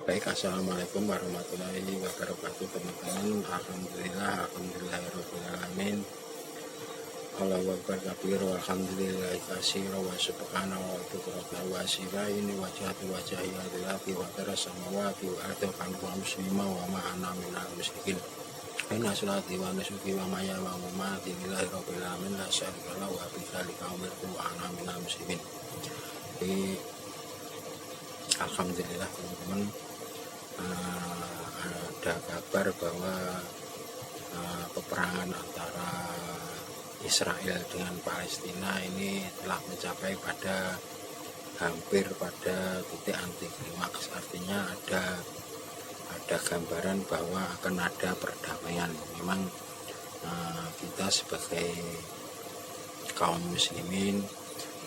Baik, assalamualaikum warahmatullahi wabarakatuh teman-teman. Alhamdulillahirobbilalamin. Allahu akbar kabir walhamdulillahi katsira wa subhanahu wa ta'ala wa asira ini wajhatu wajhi allati wa taras samawati wa ardi wa muslima wa ma ana minal musyrikin. Inna sholati wa nusuki wa maya wa mamati lillahi rabbil alamin la syarika lahu wa bidzalika umirtu wa ana minal muslimin. Jadi alhamdulillah teman-teman, ada kabar bahwa peperangan antara Israel dengan Palestina ini telah mencapai hampir pada titik anti klimaks. Artinya ada gambaran bahwa akan ada perdamaian. Memang kita sebagai kaum muslimin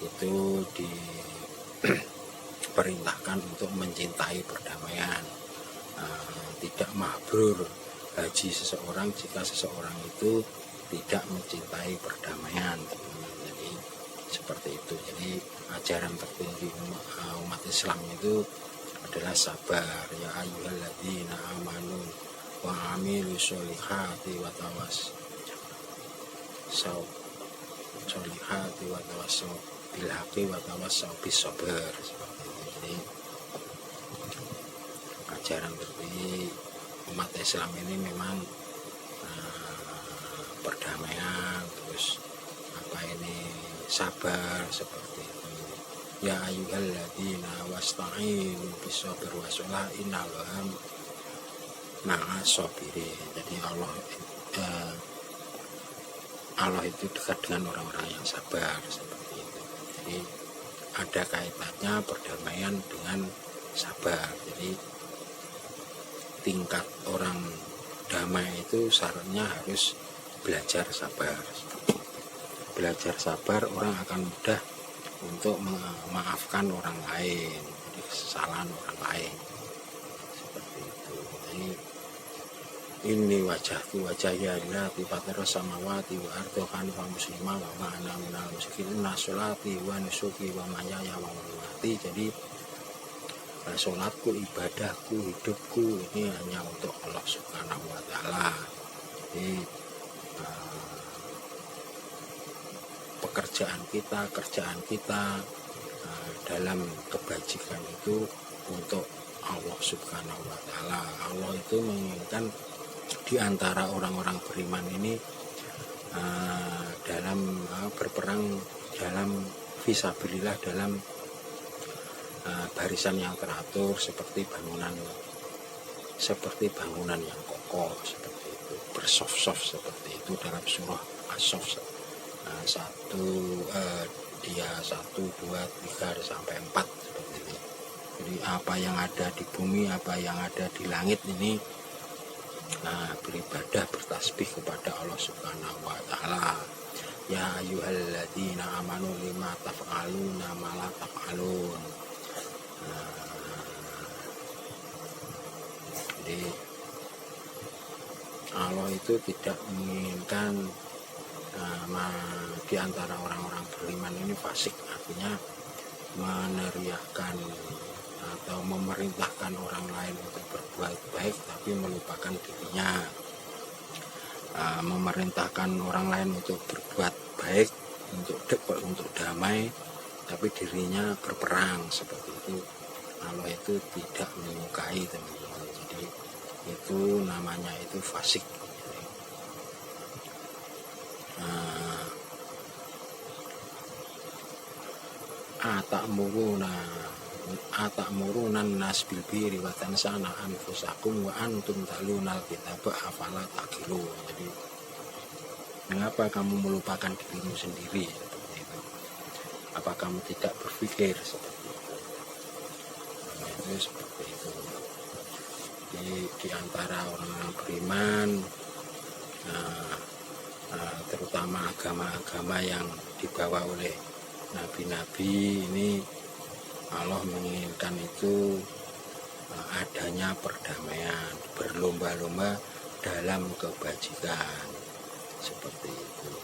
itu diperintahkan untuk mencintai perdamaian. Tidak mabrur haji seseorang jika seseorang itu tidak mencintai perdamaian. Jadi seperti itu. Jadi ajaran tertinggi umat Islam itu adalah sabar. Ya ayyuhalladzina amanu wa amilus sholihati wa tawassaw bil haqqi wa tawassaw bis sabr. Jadi ajaran tertinggi umat Islam ini memang perdamaian, terus sabar seperti itu. Ya ayyuhalladzina wasta'inu bis-sabr wa shalah innallaha ma'as sabirin. Jadi Allah itu dekat dengan orang-orang yang sabar seperti itu. Jadi ada kaitannya perdamaian dengan sabar. Jadi tingkat orang damai itu syaratnya harus belajar sabar. Belajar sabar, orang akan mudah untuk memaafkan orang lain, jadi kesalahan orang lain seperti itu. Jadi ini wajahnya allati fataras samawati wa ardi hanifan muslima wa ma ana minal musyrikin. Inna sholati wa nusuki wa mahyaya wa mamati. Jadi sholatku, ibadahku, hidupku ini hanya untuk Allah Subhanahu wa ta'ala. Jadi kerjaan kita dalam kebajikan itu untuk Allah Subhanahu wa ta'ala. Allah itu menginginkan di antara orang-orang beriman ini dalam berperang dalam fisabilillah, dalam barisan yang teratur, seperti bangunan yang kokoh seperti itu, bersof-sof seperti itu dalam surah As-Sof 1, 2, 3 sampai 4 seperti ini. Jadi apa yang ada di bumi, apa yang ada di langit ini beribadah, bertasbih kepada Allah Subhanahu wa ta'ala. Ya ayyuhalladzina amanu lima taf'aluna ma la taf'alun. Jadi Allah itu tidak menginginkan di antara orang-orang beriman ini fasik, artinya meneriakkan atau memerintahkan orang lain untuk berbuat baik tapi melupakan dirinya, memerintahkan orang lain untuk berbuat baik, untuk damai, tapi dirinya berperang seperti itu. Allah itu tidak menyukai, teman-teman. Jadi itu namanya itu fasik. Atamuruna nas bil birri wa tansana anfusakum wa antum talunal kitaba afala taqilun. Jadi mengapa kamu melupakan dirimu sendiri seperti itu? Apa kamu tidak berpikir seperti itu? Itu seperti itu. Di antara orang-orang beriman, terutama agama-agama yang dibawa oleh nabi-nabi ini, Allah menginginkan itu adanya perdamaian, berlomba-lomba dalam kebajikan seperti itu.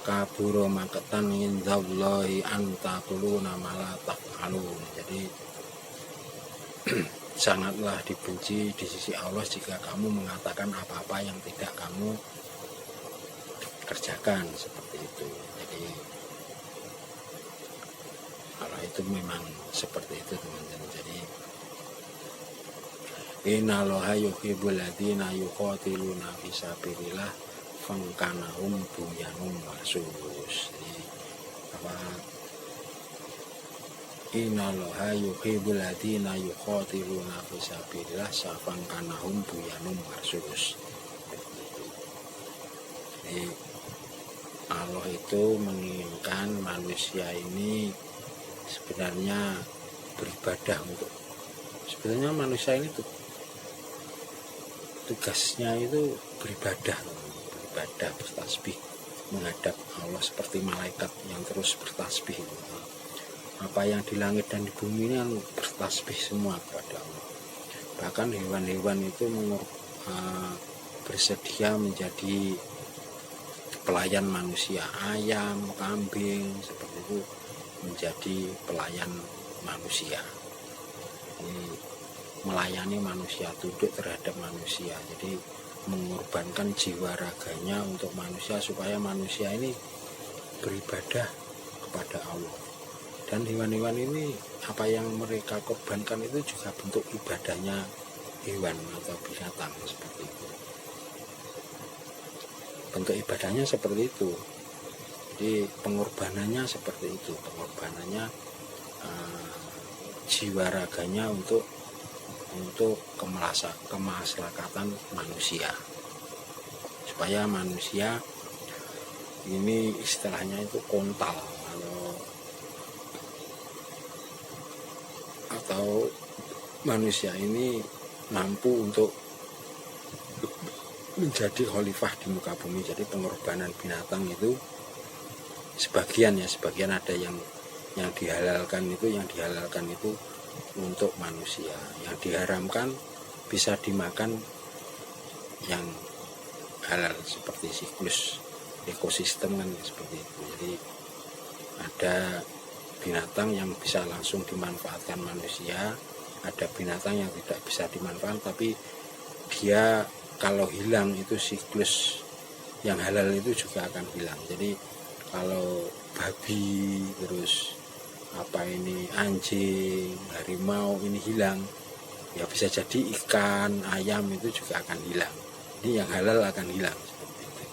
Kaburo makatan indallahi anta quluna ma la taf'alun. Jadi sangatlah dibenci di sisi Allah jika kamu mengatakan apa-apa yang tidak kamu kerjakan, seperti itu. Jadi Allah itu memang seperti itu, teman-teman. Jadi innallaha yuhibbul ladzina yuqatiluna fi sabilillah fangkanahum bunyanum marsus. Jadi apa, innallaha yuhibbul ladzina yuqatiluna fi sabilillah fangkanahum bunyanum marsus. Jadi Allah itu menginginkan manusia ini sebenarnya beribadah untuk, sebenarnya manusia ini tuh tugasnya itu beribadah, bertasbih menghadap Allah seperti malaikat yang terus bertasbih. Apa yang di langit dan di bumi ini kan bertasbih semua kepada Allah. Bahkan hewan-hewan itu bersedia menjadi pelayan manusia, ayam, kambing, seperti itu menjadi pelayan manusia. Ini melayani manusia, tunduk terhadap manusia. Jadi mengorbankan jiwa raganya untuk manusia supaya manusia ini beribadah kepada Allah. Dan hewan-hewan ini apa yang mereka korbankan itu juga bentuk ibadahnya hewan atau binatang, seperti itu. Bentuk ibadahnya seperti itu. Jadi pengorbanannya seperti itu, pengorbanannya jiwa raganya untuk kemaslahatan manusia, supaya manusia ini istilahnya itu kontal atau manusia ini mampu untuk menjadi khalifah di muka bumi. Jadi pengorbanan binatang itu sebagian ada yang dihalalkan itu untuk manusia, yang diharamkan bisa dimakan yang halal, seperti siklus ekosistem kan seperti itu. Jadi ada binatang yang bisa langsung dimanfaatkan manusia, ada binatang yang tidak bisa dimanfaatkan, tapi dia kalau hilang itu siklus yang halal itu juga akan hilang. Jadi kalau babi, terus anjing, harimau ini hilang, ya bisa jadi ikan, ayam itu juga akan hilang. Ini yang halal akan hilang, seperti itu.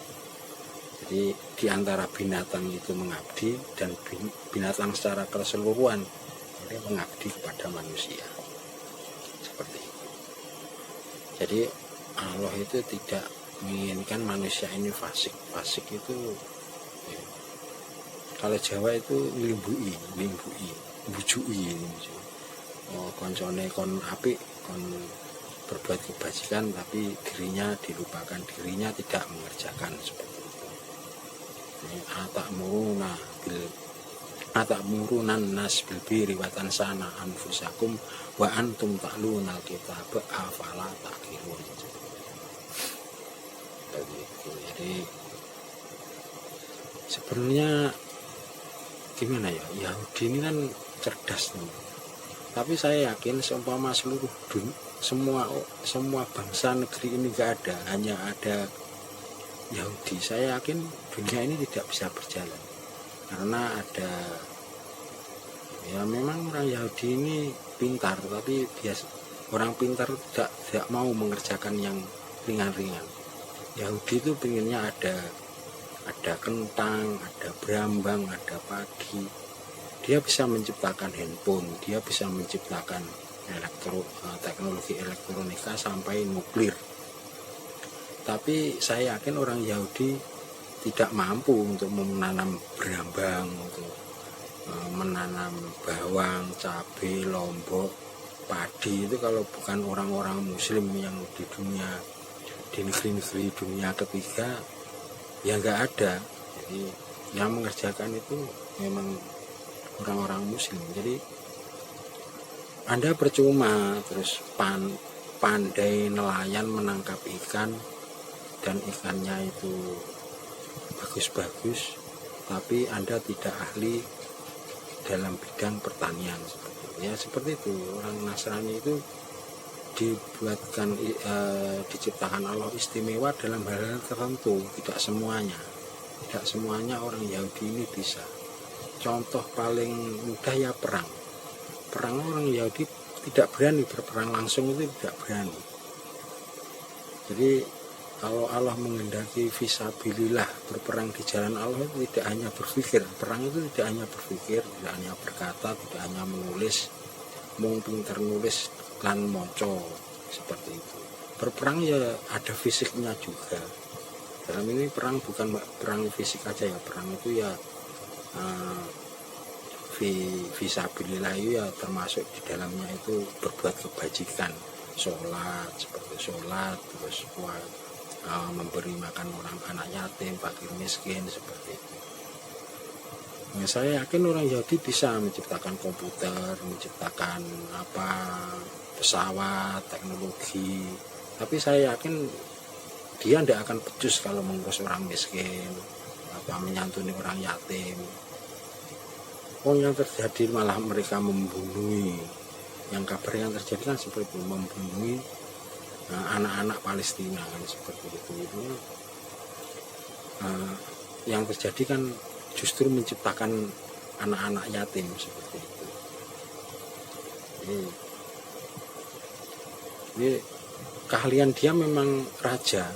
Jadi di antara binatang itu mengabdi, dan binatang secara keseluruhan ini mengabdi kepada manusia, seperti itu. Jadi Allah itu tidak menginginkan manusia ini fasik. Fasik itu kalau Jawa itu limbui, bujui. Koncone kon apik, kon berbuat kebajikan, tapi dirinya dilupakan, dirinya tidak mengerjakan, seperti itu. Atakmurunan nas bil birri wa tansana anfusakum wa antum ta'lunal kitab afala ta'qilun. Jadi sebenarnya gimana ya, Yahudi ini kan cerdas nih. Tapi saya yakin seumpama seluruh semua bangsa negeri ini gak ada, hanya ada Yahudi, saya yakin dunia ini tidak bisa berjalan. Karena ada, ya memang orang Yahudi ini pintar, tapi orang pintar tidak mau mengerjakan yang ringan-ringan. Yahudi itu pengennya ada kentang, ada berambang, ada padi. Dia bisa menciptakan handphone, dia bisa menciptakan teknologi elektronika sampai nuklir. Tapi saya yakin orang Yahudi tidak mampu untuk menanam berambang, untuk menanam bawang, cabai, lombok, padi. Itu kalau bukan orang-orang muslim yang di negeri-negeri dunia ketiga, ya nggak ada. Jadi yang mengerjakan itu memang orang-orang muslim. Jadi Anda percuma terus pandai nelayan menangkap ikan, dan ikannya itu bagus-bagus, tapi Anda tidak ahli dalam bidang pertanian. Ya seperti itu. Orang Nasrani itu diciptakan Allah istimewa dalam hal-hal tertentu, tidak semuanya orang Yahudi ini bisa. Contoh paling mudah ya perang orang Yahudi tidak berani berperang langsung, itu tidak berani. Jadi kalau Allah menghendaki fisabilillah, berperang di jalan Allah, itu tidak hanya berpikir. Perang itu tidak hanya berpikir, tidak hanya berkata, tidak hanya menulis, mung pinter nulis lan moco, seperti itu. Berperang ya ada fisiknya juga. Dalam ini perang bukan perang fisik aja ya, perang itu ya fisabilillah ya, termasuk di dalamnya itu berbuat kebajikan, seperti sholat, terus memberi makan orang anak yatim, fakir miskin, seperti itu. Nah, saya yakin orang Yahudi bisa menciptakan komputer, menciptakan pesawat, teknologi, tapi saya yakin dia tidak akan becus kalau mengurus orang miskin, menyantuni orang yatim. Yang terjadi malah mereka membunuh. Yang kabar yang terjadi kan seperti itu, membunuh anak-anak Palestina kan, seperti itu. Yang terjadi kan justru menciptakan anak-anak yatim, seperti itu. Jadi keahlian dia memang raja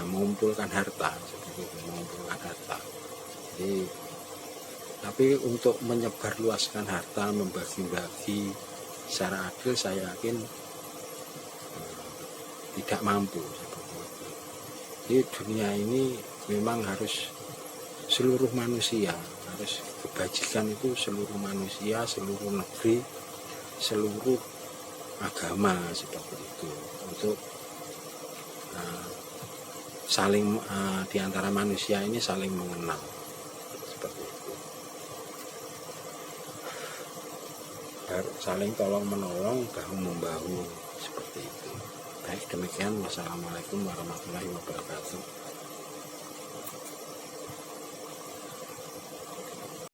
mengumpulkan harta, seperti itu, mengumpulkan harta. Tapi untuk menyebarluaskan harta, membagi-bagi secara adil, saya yakin tidak mampu, seperti itu. Jadi dunia ini memang harus seluruh manusia, harus kebajikan itu seluruh manusia, seluruh negeri, seluruh agama, seperti itu, untuk saling di antara manusia ini saling mengenal, seperti itu. Saling tolong menolong, bahu membahu, seperti itu. Baik, demikian. Wassalamualaikum warahmatullahi wabarakatuh.